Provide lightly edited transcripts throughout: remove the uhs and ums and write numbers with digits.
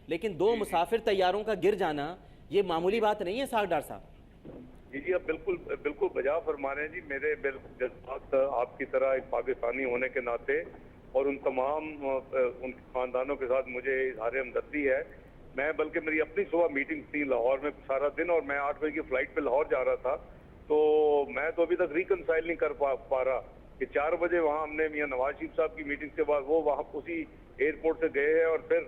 لیکن 2 مسافر طیاروں کا گر جانا یہ معمولی بات نہیں ہے اسحاق ڈار صاحب۔ جی آپ بالکل بجا فرما رہے ہیں جی۔ میرے جذبات آپ کی طرح ایک پاکستانی ہونے کے ناطے اور ان تمام ان خاندانوں کے ساتھ مجھے اظہار ہمدردی ہے۔ میں بلکہ میری اپنی صبح میٹنگ تھی لاہور میں سارا دن، اور میں 8 بجے کی فلائٹ پہ لاہور جا رہا تھا، تو میں تو ابھی تک ریکنسائل نہیں کر پا رہا کہ 4 بجے وہاں ہم نے میاں نواز شریف صاحب کی میٹنگ کے بعد وہ وہاں اسی ایئرپورٹ سے گئے ہیں، اور پھر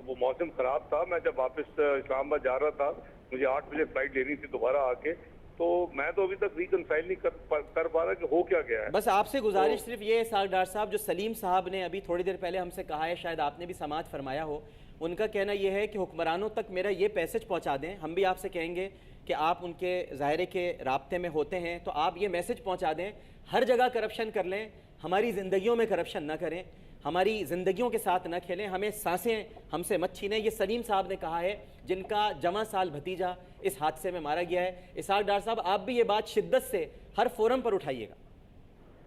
وہ موسم خراب تھا، میں جب واپس اسلام آباد جا رہا تھا مجھے 8 بجے فلائٹ لینی تھی دوبارہ آ کے، تو میں تو ابھی تک ریکنسائل نہیں کر پا رہا کہ ہو کیا گیا ہے۔ بس آپ سے گزارش صرف یہ ہے اسحاق ڈار صاحب، جو سلیم صاحب نے ابھی تھوڑی دیر پہلے ہم سے کہا ہے، شاید آپ نے بھی سماعت فرمایا ہو، ان کا کہنا یہ ہے کہ حکمرانوں تک میرا یہ میسج پہنچا دیں۔ ہم بھی آپ سے کہیں گے کہ آپ ان کے ظاہرے کے رابطے میں ہوتے ہیں، تو آپ یہ میسج پہنچا دیں، ہر جگہ کرپشن کر لیں، ہماری زندگیوں میں کرپشن نہ کریں، ہماری زندگیوں کے ساتھ نہ کھیلیں، ہمیں سانسیں ہم سے مت چھینیں۔ یہ سلیم صاحب نے کہا ہے، جن کا جمع سال بھتیجا اس حادثے میں مارا گیا ہے۔ اسحاق ڈار صاحب آپ بھی یہ بات شدت سے ہر فورم پر اٹھائیے گا۔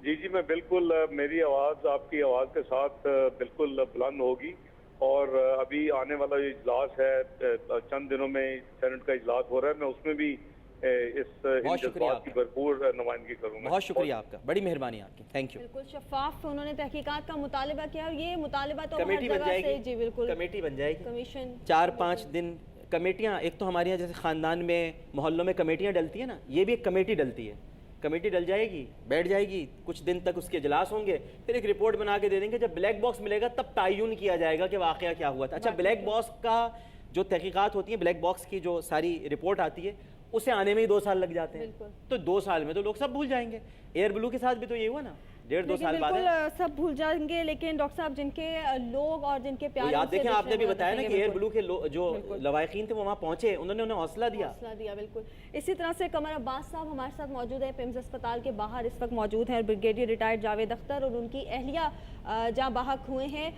جی میں بالکل، میری آواز آپ کی آواز کے ساتھ بالکل بلند ہوگی، اور ابھی آنے والا جو اجلاس ہے چند دنوں میں سینٹ کا اجلاس ہو رہا ہے، میں اس میں بھی اس جذبات کی بھرپور نمائندگی کروں گا۔ بہت شکریہ آپ کا، بڑی مہربانی آپ کی، تھینک یو۔ بالکل شفاف انہوں نے تحقیقات کا مطالبہ کیا، اور یہ مطالبہ تو ہر کمیٹی بن جگہ جائے سے، گی، جی بالکل کمیٹی بن جائے گی، کمیشن 4-5 دن کمیٹیاں، ایک تو ہمارے یہاں جیسے خاندان میں محلوں میں کمیٹیاں ڈلتی ہیں نا، یہ بھی ایک کمیٹی ڈلتی ہے، کمیٹی ڈل جائے گی، بیٹھ جائے گی، کچھ دن تک اس کے اجلاس ہوں گے، پھر ایک رپورٹ بنا کے دے دیں گے، جب بلیک باکس ملے گا تب تعین کیا جائے گا کہ واقعہ کیا ہوا تھا۔ اچھا بلیک باکس کا جو تحقیقات ہوتی ہیں، بلیک باکس کی جو ساری رپورٹ آتی ہے، اسے آنے میں ہی 2 سال لگ جاتے ہیں، تو 2 سال میں تو لوگ سب بھول جائیں گے۔ ایئر بلو کے ساتھ بھی تو یہ ہوا نا، 1.5-2 سال بعد بالکل سب بھول جائیں گے، لیکن ڈاکٹر صاحب جن کے لوگ اور جن کے پیارے، یاد دیکھیں آپ نے بھی بتایا نا کہ ایئر بلو کے جو لواحقین تھے وہ وہاں پہنچے، انہوں نے انہیں حوصلہ دیا۔ بالکل اسی طرح سے قمر عباس صاحب ہمارے ساتھ موجود ہیں، پیمز اسپتال کے باہر اس وقت موجود ہیں، اور بریگیڈیئر ریٹائرڈ جاوید اختر اور ان کی اہلیہ جاں بحق ہوئے ہیں۔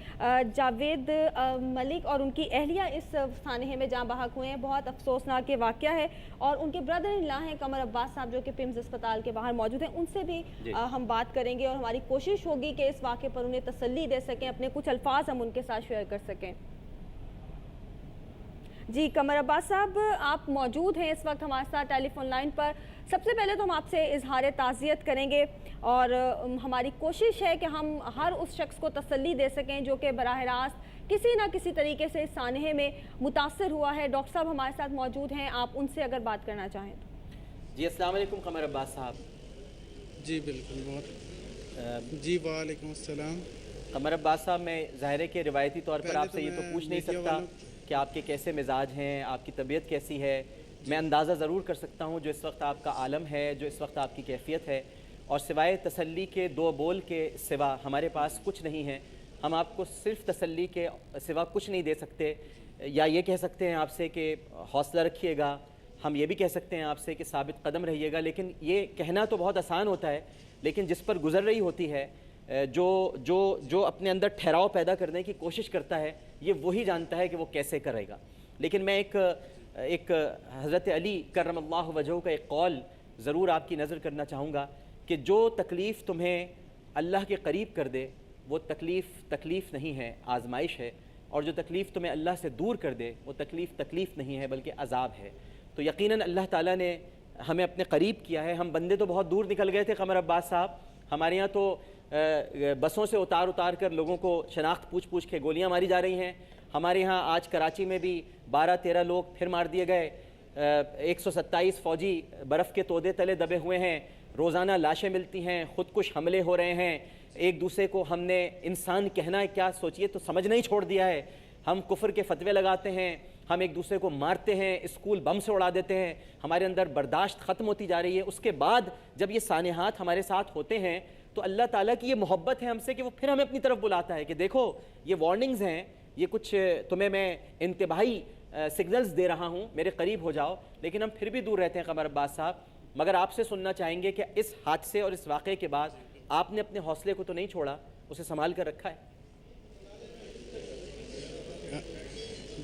جاوید ملک اور ان کی اہلیہ اس سانحے میں جاں بحق ہوئے ہیں، بہت افسوسناک یہ واقعہ ہے، اور ان کے بردر ان لا ہیں قمر عباس صاحب جو کہ پیمز اسپتال کے باہر موجود ہیں، ان سے بھی ہم بات کریں گے، اور ہماری کوشش ہوگی کہ اس واقعے پر انہیں تسلی دے سکیں، اپنے کچھ الفاظ ہم ان کے ساتھ شیئر کر سکیں۔ جی قمر عباس صاحب آپ موجود ہیں اس وقت ہمارے ساتھ ٹیلی فون لائن پر۔ سب سے پہلے تو ہم آپ سے اظہار تعزیت کریں گے، اور ہماری کوشش ہے کہ ہم ہر اس شخص کو تسلی دے سکیں جو کہ براہ راست کسی نہ کسی طریقے سے اس سانحے میں متاثر ہوا ہے۔ ڈاکٹر صاحب ہمارے ساتھ موجود ہیں، آپ ان سے اگر بات کرنا چاہیں تو۔ جی السلام علیکم قمر عباس صاحب۔ جی بالکل، جی وعلیکم السلام۔ قمر عباس صاحب میں ظاہرے کے روایتی طور پر آپ سے یہ تو پوچھ نہیں سکتا کہ آپ کے کیسے مزاج ہیں، آپ کی طبیعت کیسی ہے۔ میں اندازہ ضرور کر سکتا ہوں جو اس وقت آپ کا عالم ہے، جو اس وقت آپ کی کیفیت ہے، اور سوائے تسلی کے 2 بول کے سوا ہمارے پاس کچھ نہیں ہے۔ ہم آپ کو صرف تسلی کے سوا کچھ نہیں دے سکتے، یا یہ کہہ سکتے ہیں آپ سے کہ حوصلہ رکھیے گا، ہم یہ بھی کہہ سکتے ہیں آپ سے کہ ثابت قدم رہیے گا، لیکن یہ کہنا تو بہت آسان ہوتا ہے، لیکن جس پر گزر رہی ہوتی ہے، جو اپنے اندر ٹھہراؤ پیدا کرنے کی کوشش کرتا ہے، یہ وہی جانتا ہے کہ وہ کیسے کرے گا۔ لیکن میں ایک حضرت علی کرم اللہ وجہہ کا ایک قول ضرور آپ کی نظر کرنا چاہوں گا کہ جو تکلیف تمہیں اللہ کے قریب کر دے وہ تکلیف نہیں ہے، آزمائش ہے، اور جو تکلیف تمہیں اللہ سے دور کر دے وہ تکلیف نہیں ہے بلکہ عذاب ہے۔ تو یقیناً اللہ تعالیٰ نے ہمیں اپنے قریب کیا ہے۔ ہم بندے تو بہت دور نکل گئے تھے قمر عباس صاحب، ہمارے یہاں تو بسوں سے اتار کر لوگوں کو شناخت پوچھ کے گولیاں ماری جا رہی ہیں۔ ہمارے یہاں آج کراچی میں بھی 12-13 لوگ پھر مار دیے گئے، 127 فوجی برف کے تودے تلے دبے ہوئے ہیں، روزانہ لاشیں ملتی ہیں، خودکش حملے ہو رہے ہیں، ایک دوسرے کو ہم نے انسان کہنا ہے کیا سوچئے تو سمجھنا ہی چھوڑ دیا ہے، ہم کفر کے فتوے لگاتے ہیں، ہم ایک دوسرے کو مارتے ہیں، اسکول بم سے اڑا دیتے ہیں، ہمارے اندر برداشت ختم ہوتی جا رہی ہے۔ اس کے بعد جب یہ سانحات ہمارے ساتھ ہوتے ہیں تو اللہ تعالیٰ کی یہ محبت ہے ہم سے کہ وہ پھر ہمیں اپنی طرف بلاتا ہے کہ دیکھو یہ وارننگز ہیں، یہ کچھ تمہیں میں انتباہی سگنلز دے رہا ہوں، میرے قریب ہو جاؤ، لیکن ہم پھر بھی دور رہتے ہیں قمر عباس صاحب۔ مگر آپ سے سننا چاہیں گے کہ اس حادثے اور اس واقعے کے بعد آپ نے اپنے حوصلے کو تو نہیں چھوڑا، اسے سنبھال کر رکھا ہے؟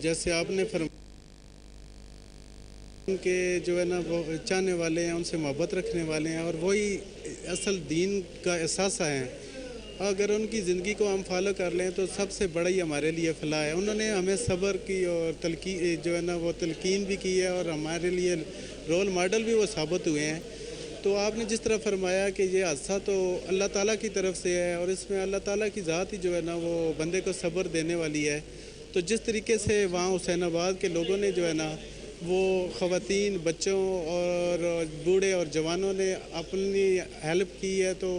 جیسے آپ نے فرمایا کہ جو ہے نا وہ چاہنے والے ہیں، ان سے محبت رکھنے والے ہیں، اور وہی اصل دین کا احساسہ ہیں۔ اگر ان کی زندگی کو ہم فالو کر لیں تو سب سے بڑا ہی ہمارے لیے فلاح ہے. انہوں نے ہمیں صبر کی اور جو ہے نا وہ تلقین بھی کی ہے اور ہمارے لیے رول ماڈل بھی وہ ثابت ہوئے ہیں. تو آپ نے جس طرح فرمایا کہ یہ حادثہ تو اللہ تعالیٰ کی طرف سے ہے اور اس میں اللہ تعالیٰ کی ذات ہی جو ہے نا وہ بندے کو صبر دینے والی ہے. تو جس طریقے سے وہاں حسین آباد کے لوگوں نے جو ہے نا وہ خواتین، بچوں اور بوڑھے اور جوانوں نے اپنی ہیلپ کی ہے تو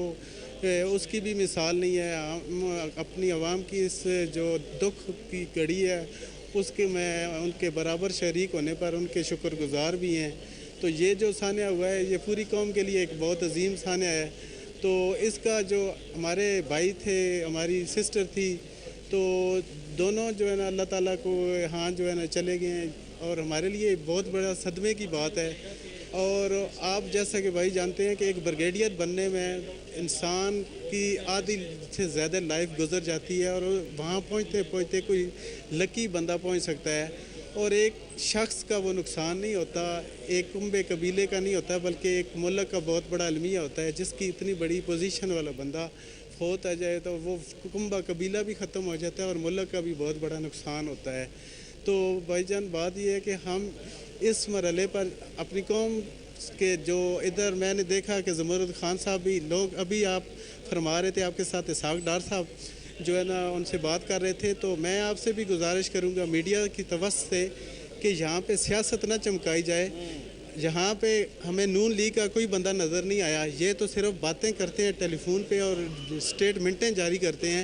اس کی بھی مثال نہیں ہے. ہم اپنی عوام کی اس جو دکھ کی گھڑی ہے اس کے میں ان کے برابر شریک ہونے پر ان کے شکر گزار بھی ہیں. تو یہ جو سانحہ ہوا ہے یہ پوری قوم کے لیے ایک بہت عظیم سانحہ ہے. تو اس کا جو ہمارے بھائی تھے، ہماری سسٹر تھی، تو دونوں جو ہے نا اللہ تعالیٰ کو ہاں جو ہے نا چلے گئے ہیں اور ہمارے لیے بہت بڑا صدمے کی بات ہے. اور آپ جیسا کہ بھائی جانتے ہیں کہ ایک بریگیڈیئر بننے میں انسان کی آدھی سے زیادہ لائف گزر جاتی ہے اور وہاں پہنچتے پہنچتے کوئی لکی بندہ پہنچ سکتا ہے. اور ایک شخص کا وہ نقصان نہیں ہوتا، ایک کنبے قبیلے کا نہیں ہوتا، بلکہ ایک ملک کا بہت بڑا المیہ ہوتا ہے. جس کی اتنی بڑی پوزیشن والا بندہ فوت آ جائے تو وہ کنبہ قبیلہ بھی ختم ہو جاتا ہے اور ملک کا بھی بہت بڑا نقصان ہوتا ہے. تو بھائی جان بات یہ ہے کہ ہم اس مرحلے پر اپنی قوم کے جو ادھر میں نے دیکھا کہ زمرد خان صاحب بھی لوگ ابھی آپ فرما رہے تھے، آپ کے ساتھ اسحاق ڈار صاحب جو ہے نا ان سے بات کر رہے تھے. تو میں آپ سے بھی گزارش کروں گا میڈیا کی توسط سے کہ یہاں پہ سیاست نہ چمکائی جائے. یہاں پہ ہمیں نون لیگ کا کوئی بندہ نظر نہیں آیا. یہ تو صرف باتیں کرتے ہیں ٹیلی فون پہ اور اسٹیٹمنٹیں جاری کرتے ہیں.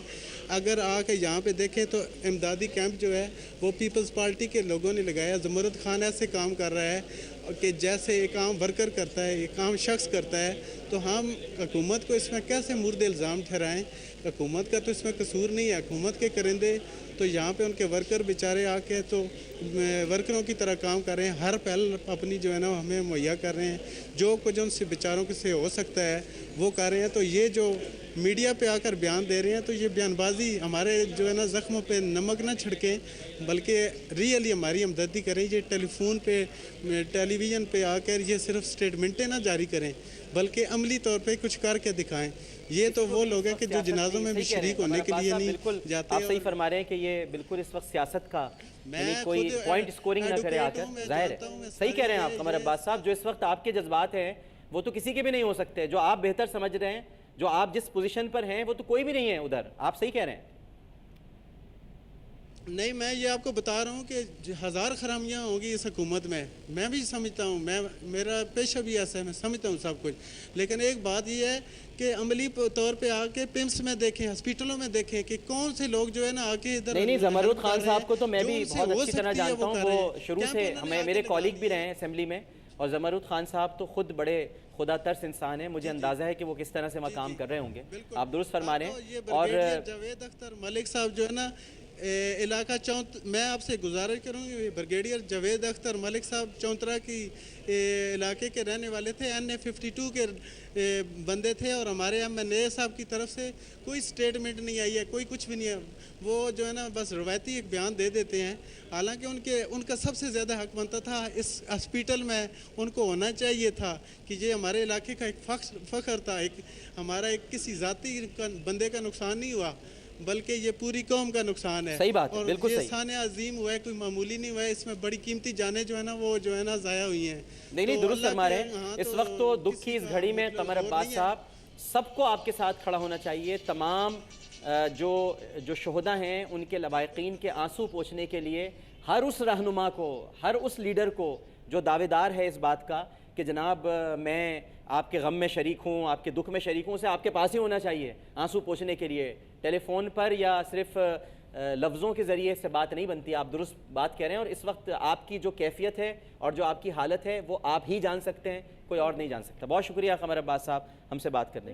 اگر آ کے یہاں پہ دیکھیں تو امدادی کیمپ جو ہے وہ پیپلز پارٹی کے لوگوں نے لگایا. زمرد خان ایسے کام کر رہا ہے کہ جیسے ایک عام ورکر کرتا ہے، ایک عام شخص کرتا ہے. تو ہم حکومت کو اس میں کیسے مورد الزام ٹھہرائیں؟ حکومت کا تو اس میں قصور نہیں ہے. حکومت کے کرندے تو یہاں پہ ان کے ورکر بیچارے آ کے تو ورکروں کی طرح کام کر رہے ہیں. ہر پہل اپنی جو ہے نا ہمیں مہیا کر رہے ہیں. جو کچھ ان سے بیچاروں سے ہو سکتا ہے وہ کر رہے ہیں. تو یہ جو میڈیا پہ آ کر بیان دے رہے ہیں تو یہ بیان بازی ہمارے جو ہے نا زخموں پہ نمک نہ چھڑکیں، بلکہ ریئلی ہماری ہمدردی کریں. یہ ٹیلی فون پہ، ٹیلی ویژن پہ آ کر یہ صرف اسٹیٹمنٹیں نہ جاری کریں بلکہ عملی طور پہ کچھ کر کے دکھائیں. یہ تو وہ لوگ ہیں کہ جو جنازوں میں بھی شریک ہونے کے لیے نہیں جاتے. آپ صحیح فرما رہے ہیں کہ یہ بالکل اس وقت سیاست کا یعنی کوئی پوائنٹ سکورنگ نہ کرے آ کر. ظاہر ہے صحیح کہہ رہے ہیں آپ قمر عباس صاحب. جو اس وقت آپ کے جذبات ہیں وہ تو کسی کے بھی نہیں ہو سکتے. جو آپ بہتر سمجھ رہے ہیں، جو آپ جس پوزیشن پر ہیں وہ تو کوئی بھی نہیں ہے ادھر. آپ صحیح کہہ رہے ہیں. نہیں، میں یہ آپ کو بتا رہا ہوں کہ ہزار خرامیاں ہوں گی اس حکومت میں بھی سمجھتا ہوں. میرا پیشہ بھی ایسا ہے، میں سمجھتا ہوں سب کچھ. لیکن ایک بات یہ ہے کہ عملی طور پہ آ کے پمس میں دیکھیں، ہاسپٹلوں میں دیکھیں کہ کون سے لوگ جو ہے نا آ کے ادھر. نہیں زمرد خان صاحب کو تو میں بھی بہت اچھی طرح جانتا ہوں. وہ شروع سے ہمیں میرے کولیگ بھی رہے ہیں اسمبلی میں. اور زمرد خان صاحب تو خود بڑے خدا ترس انسان ہیں. مجھے اندازہ ہے کہ وہ کس طرح سے وہاں کام کر رہے ہوں گے. آپ درست فرما رہے ہیں. اور جاوید اختر ملک صاحب جو ہے نا علاقہ میں آپ سے گزارش کروں گی، بریگیڈیئر جاوید اختر ملک صاحب چونترا کی علاقے کے رہنے والے تھے. NA52 کے بندے تھے اور ہمارے MNA صاحب کی طرف سے کوئی سٹیٹمنٹ نہیں آئی ہے، کوئی کچھ بھی نہیں ہے. وہ جو ہے نا بس روایتی ایک بیان دے دیتے ہیں. حالانکہ ان کا سب سے زیادہ حق بنتا تھا اس ہاسپیٹل میں. ان کو ہونا چاہیے تھا کہ یہ ہمارے علاقے کا ایک فخر تھا. ہمارا ایک کسی ذاتی بندے کا نقصان نہیں ہوا بلکہ یہ پوری قوم کا نقصان ہے. صحیح بات ہے، بالکل صحیح. یہ سانحہ عظیم ہوا ہے، کوئی معمولی نہیں ہوا ہے. اس میں بڑی قیمتی جانیں جو ہے نا وہ جو ہے نا ضائع ہوئی ہیں. نہیں درست فرما رہے ہیں. اس وقت تو دکھ کی اس گھڑی میں قمر عباس صاحب سب کو آپ کے ساتھ کھڑا ہونا چاہیے. تمام جو شہداء ہیں ان کے لواحقین کے آنسو پوچھنے کے لیے ہر اس رہنما کو، ہر اس لیڈر کو جو دعوے دار ہے اس بات کا کہ جناب میں آپ کے غم میں شریک ہوں، آپ کے دکھ میں شریک ہوں، اسے آپ کے پاس ہی ہونا چاہیے آنسو پوچھنے کے لیے. ٹیلی فون پر یا صرف لفظوں کے ذریعے سے بات نہیں بنتی. آپ درست بات کہہ رہے ہیں. اور اس وقت آپ کی جو کیفیت ہے اور جو آپ کی حالت ہے وہ آپ ہی جان سکتے ہیں، کوئی اور نہیں جان سکتا. بہت شکریہ قمر عباس صاحب ہم سے بات کرنے کے